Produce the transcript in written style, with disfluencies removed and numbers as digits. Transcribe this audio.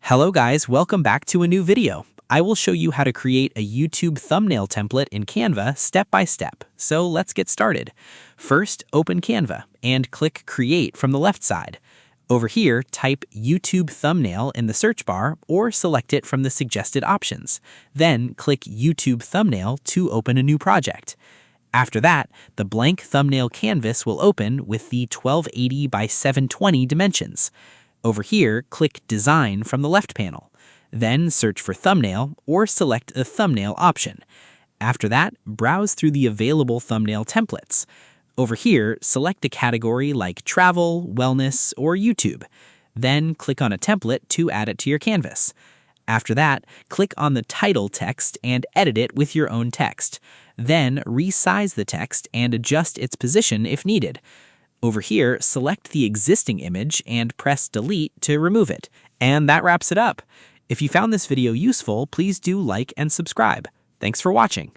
Hello guys, welcome back to a new video. I will show you how to create a YouTube thumbnail template in Canva step by step. So let's get started. First, open Canva and click Create from the left side. Over here, type YouTube thumbnail in the search bar or select it from the suggested options. Then click YouTube thumbnail to open a new project. After that, the blank thumbnail canvas will open with the 1280 by 720 dimensions. Over here, click Design from the left panel. Then search for Thumbnail or select the Thumbnail option. After that, browse through the available thumbnail templates. Over here, select a category like Travel, Wellness, or YouTube. Then click on a template to add it to your canvas. After that, click on the title text and edit it with your own text. Then resize the text and adjust its position if needed. Over here, select the existing image and press Delete to remove it. And that wraps it up. If you found this video useful, please do like and subscribe. Thanks for watching.